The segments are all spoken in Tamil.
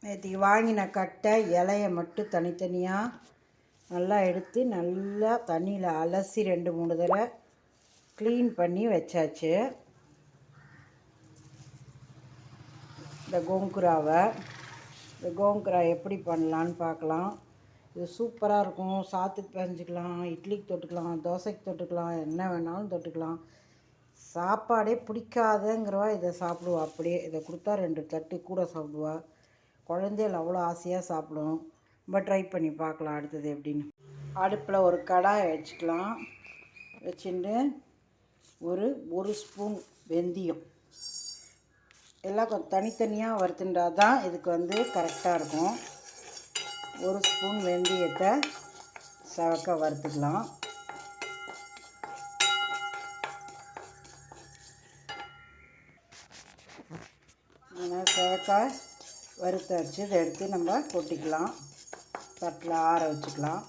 நேற்றுக்கு வாங்கின கட்டை இலையை மட்டும் தனித்தனியாக நல்லா எடுத்து நல்லா தண்ணியில் அலசி 2-3 தடவை க்ளீன் பண்ணி வச்சாச்சு. இந்த கோங்குரா எப்படி பண்ணலான்னு பார்க்கலாம். இது சூப்பராக இருக்கும். சாத்துக்கு பிசைஞ்சிக்கலாம், இட்லிக்கு தொட்டுக்கலாம், தோசைக்கு தொட்டுக்கலாம், என்ன வேணாலும் தொட்டுக்கலாம். சாப்பாடே பிடிக்காதுங்கிறவா இதை சாப்பிடுவா. அப்படியே இதை கொடுத்தா 2 தட்டு கூட சாப்பிடுவா. குழந்தைகள் அவ்வளோ ஆசையாக சாப்பிடும். நம்ம ட்ரை பண்ணி பார்க்கலாம் அடுத்தது எப்படின்னு. அடுப்பில் ஒரு கடாய் வச்சுக்கலாம். வச்சுட்டு ஒரு ஸ்பூன் வெந்தயம், எல்லாம் கொஞ்சம் தனித்தனியாக வறுத்துட்டா தான் இதுக்கு கரெக்டாக இருக்கும். 1 ஸ்பூன் வெந்தயத்தை சவக்க வறுத்துக்கலாம். சவக்க வறுத்தாச்சு. இதை எடுத்து நம்ம கொட்டிக்கலாம். தட்டில் ஆற வச்சுக்கலாம்.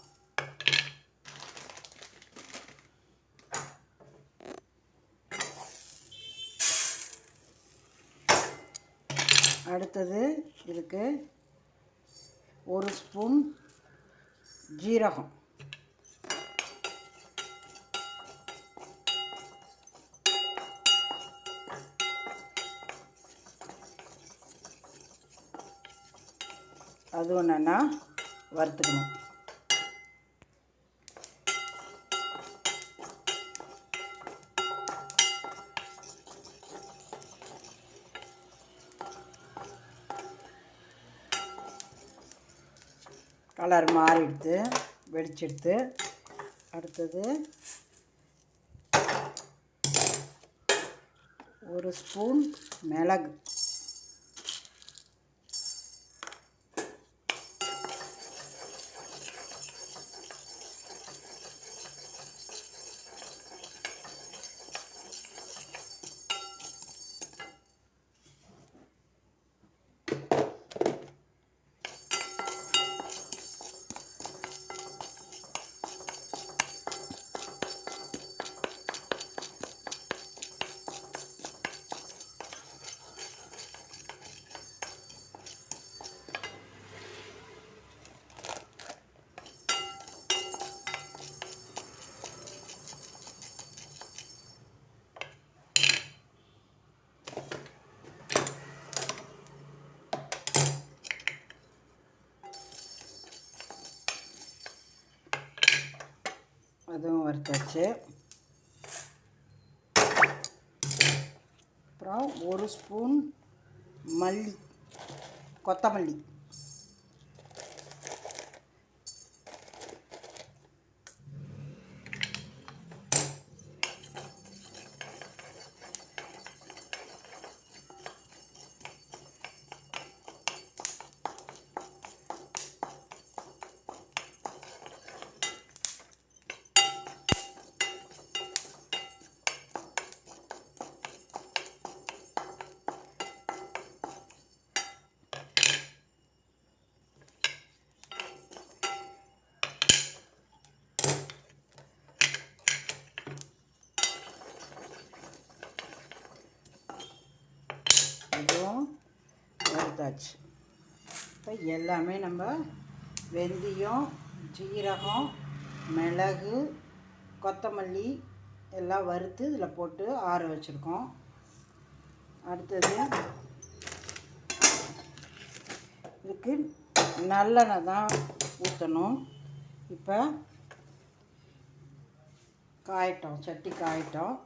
அடுத்தது இதுக்கு 1 ஸ்பூன் ஜீரகம், அது ஒன்றா வறுத்துக்கணும். கலர் மாறிடுத்து, வெடிச்சிடுத்து. அடுத்தது 1 ஸ்பூன் மிளகு, அதுவும் வறுத்தாச்சு. அப்புறம் 1 ஸ்பூன் கொத்தமல்லி, இதுவும் வறுத்தாச்சு. இப்போ எல்லாமே நம்ம வெந்தயம், ஜீரகம், மிளகு, கொத்தமல்லி எல்லாம் வறுத்து இதில் போட்டு ஆற வச்சுருக்கோம். அடுத்தது இதுக்கு நல்லெண்ணெய் தான் ஊற்றணும். இப்போ காயட்டும், சட்டி காயட்டும்.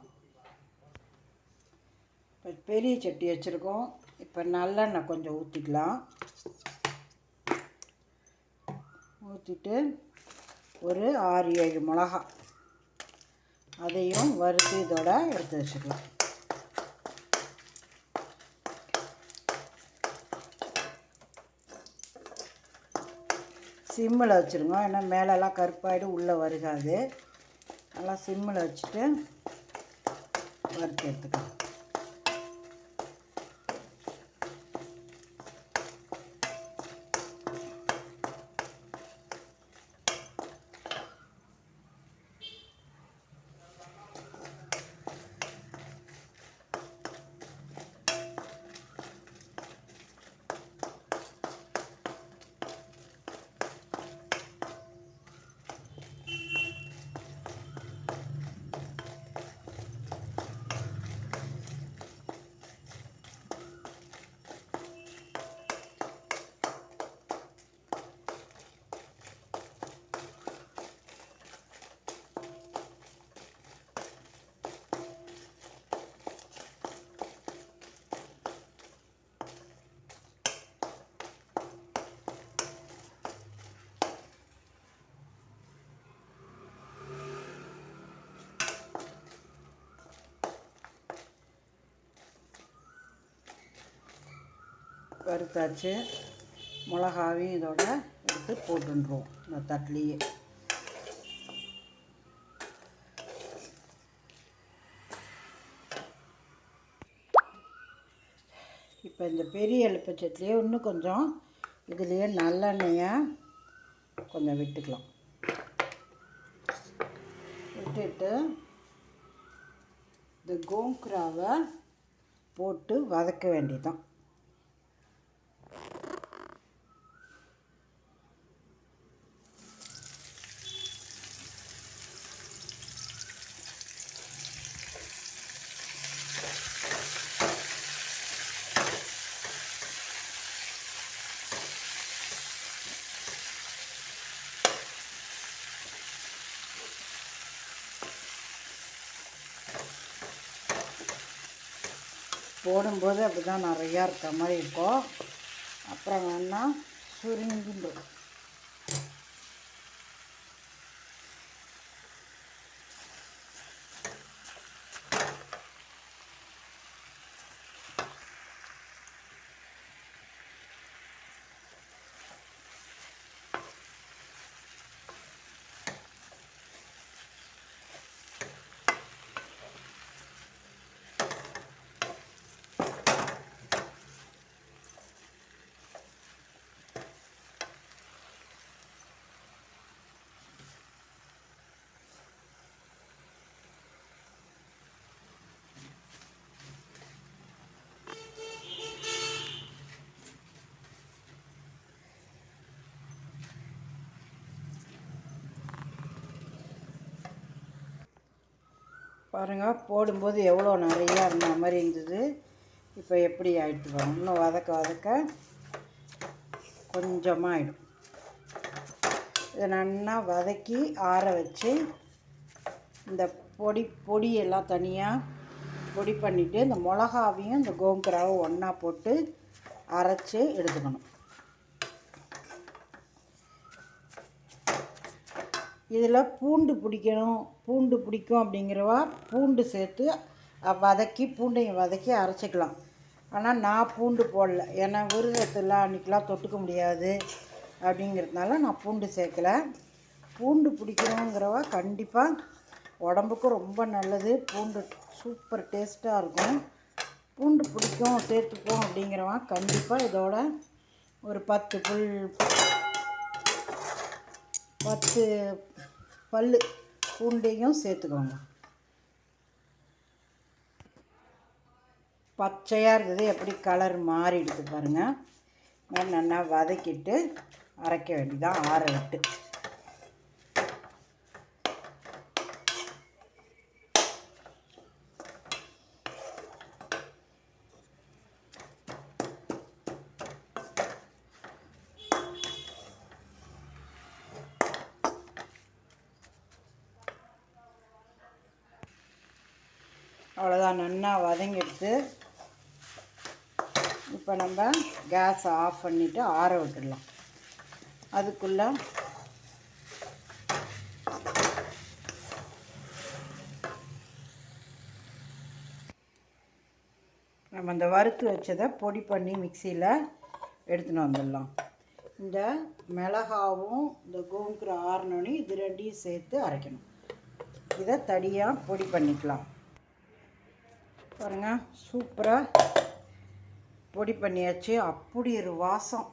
இப்போ பெரிய சட்டி வச்சுருக்கோம். இப்போ நல்லெண்ணெய் கொஞ்சம் ஊற்றிக்கலாம். ஊற்றிட்டு ஒரு 6-7 மிளகா அதையும் வறுத்து இதோட எடுத்து வச்சுக்கலாம். சிம்மில் வச்சுருங்க, ஏன்னா மேலெல்லாம் கருப்பாயிடும், உள்ளே வருகாது. நல்லா சிம்மில் வச்சுட்டு வறுத்து எடுத்துக்கலாம். வறுத்தாச்சு. மிளகாவையும் இதோட எடுத்து போட்டுருவோம் இந்த தட்டிலேயே. இப்போ இந்த பெரிய எலுமிச்சையிலே இன்னும் கொஞ்சம் இதுலேயே நல்லெண்ணெயை கொஞ்சம் விட்டுக்கலாம். விட்டுட்டு இந்த கோங்குராவை போட்டு வதக்க வேண்டியதுதான். போடும்போது அப்படி தான் நிறையா இருக்கிற மாதிரி இருக்கும். அப்புறம் வேணால் சுருங்கிடும். பாருங்கள், போடும்போது எவ்வளோ நிறையா இருந்த மாதிரி இருந்தது. இப்போ எப்படி ஆகிட்டு பாருங்க. இன்னும் வதக்க வதக்க கொஞ்சமாக ஆகிடும். இதை நல்லா வதக்கி ஆற வச்சு இந்த பொடியெல்லாம் தனியாக பொடி பண்ணிவிட்டு இந்த மிளகாவையும் இந்த கோங்குராவும் ஒன்றா போட்டு அரைச்சி எடுத்துக்கணும். இதில் பூண்டு பிடிக்கும் அப்படிங்கிறவா பூண்டு சேர்த்து பூண்டையும் வதக்கி அரைச்சிக்கலாம். ஆனால் நான் பூண்டு போடல, ஏன்னா விரதத்தில் அன்றைக்கெலாம் தொட்டுக்க முடியாது அப்படிங்கிறதுனால நான் பூண்டு சேர்க்கலை. பூண்டு பிடிக்கிறோங்கிறவா கண்டிப்பாக உடம்புக்கும் ரொம்ப நல்லது. பூண்டு சூப்பர் டேஸ்ட்டாக இருக்கும். பூண்டு பிடிக்கும் சேர்த்துப்போம் அப்படிங்கிறவா கண்டிப்பாக இதோட ஒரு 10 பல் பூண்டையும் சேர்த்துக்கோங்க. பச்சையாக இருக்குது, எப்படி கலர் மாறிடுது பாருங்கள். நல்லா வதக்கிட்டு அரைக்க வேண்டியதான் ஆற விட்டு. அவ்வளோதான், நல்லா வதங்கிடுது. இப்போ நம்ம கேஸை ஆஃப் பண்ணிவிட்டு ஆற விட்டுடலாம். அதுக்குள்ளே நம்ம இந்த வறுத்து வச்சதை பொடி பண்ணி மிக்சியில் எடுத்துன்னு வந்துடலாம். இந்த மிளகாவும் இந்த கோங்குரா ஆறினோன்னு இது ரெண்டையும் சேர்த்து அரைக்கணும். இதை தடியாக பொடி பண்ணிக்கலாம். பாருங்கள், சூப்பராக பொடி பண்ணியாச்சு. அப்படி ஒரு வாசம்.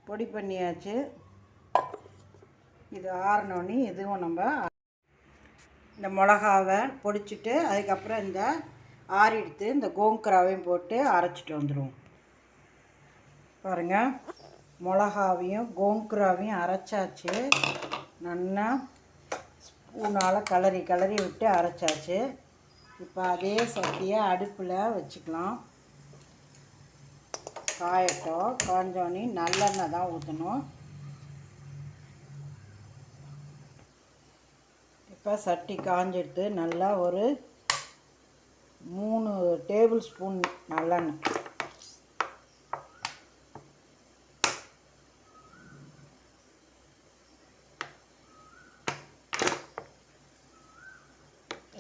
பொடி பண்ணியாச்சு. இது ஆறினோன்னே இதுவும் நம்ம இந்த மிளகாவை பொடிச்சிட்டு அதுக்கப்புறம் இந்த ஆறிடுத்து இந்த கோங்குராவையும் போட்டு அரைச்சிட்டு வந்துடுவோம். பாருங்கள், மிளகாவையும் கோங்குராவையும் அரைச்சாச்சு. நல்லா ஸ்பூனால் கிளறி விட்டு அரைச்சாச்சு. இப்போ அதே சட்டியை அடுப்பில் வச்சுக்கலாம். காயட்டும். காஞ்சோன்னே நல்லெண்ணெய் தான் ஊற்றணும். இப்போ சட்டி காஞ்சிடுத்து. நல்லா ஒரு 3 டேபிள் ஸ்பூன் நல்லெண்ணெய்.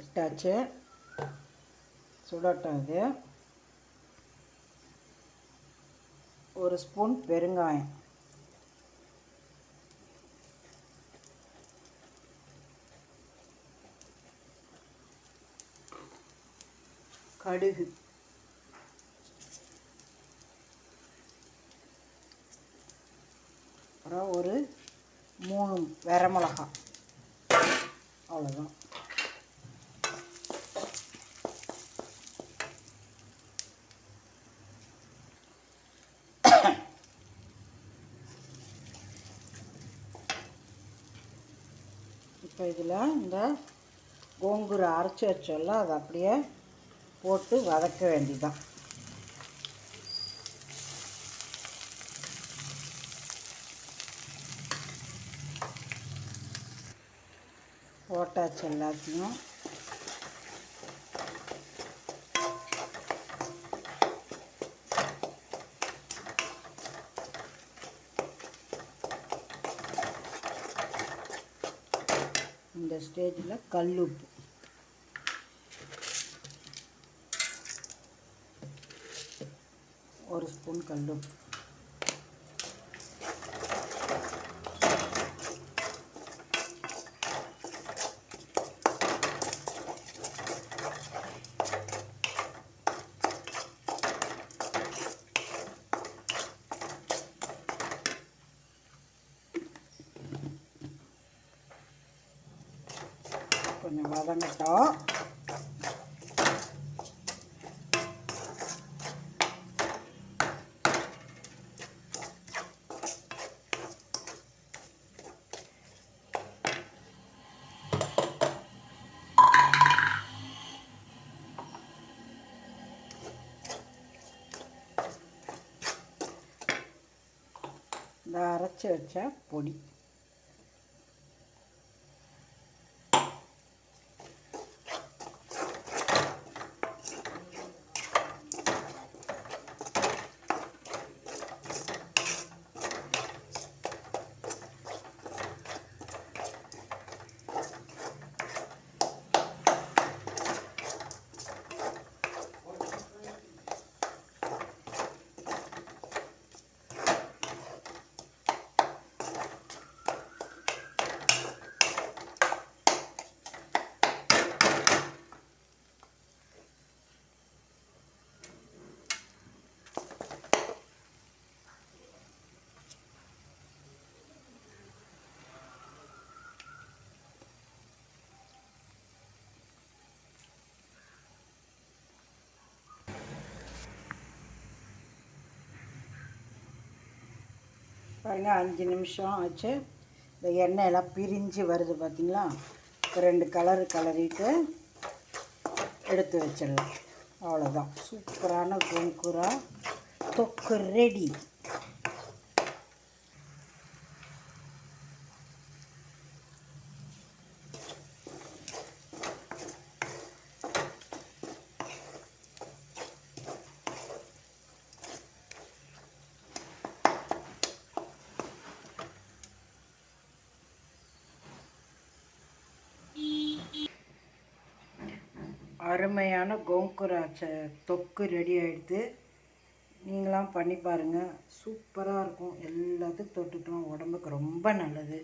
இட்டாச்சு. சுடட்டும். இது 1 ஸ்பூன் பெருங்காயம், கடுகு, அப்புறம் ஒரு 3 வரமிளகாய், அவ்வளோதான். இப்போ இதில் இந்த கோங்கூரை அரைச்சி வச்சோல்ல அதை அப்படியே போட்டு வதக்க வேண்டியதான். போட்டாச்சு எல்லாத்தையும். இந்த ஸ்டேஜில் கல்லுப்பு, ஒரு ஸ்பூன் கல்லுப்பு, கொஞ்சம் வதங்கட்டும். இந்த அரைச்சி வச்ச பொடி, பாருங்கள் 5 நிமிஷம் ஆச்சு. இந்த எண்ணெயெல்லாம் பிரிஞ்சு வருது பார்த்திங்களா. இப்போ 2 கலரு கலரிட்டு எடுத்து வச்சிடலாம். அவ்வளோதான், சூப்பரான கோங்கூரா தொக்கு ரெடி. அருமையான கோங்கூரா தொக்கு ரெடி ஆகிடுது. நீங்களாம் பண்ணி பாருங்கள், சூப்பராக இருக்கும். எல்லாத்துக்கும் தொட்டுட்டோம், உடம்புக்கு ரொம்ப நல்லது.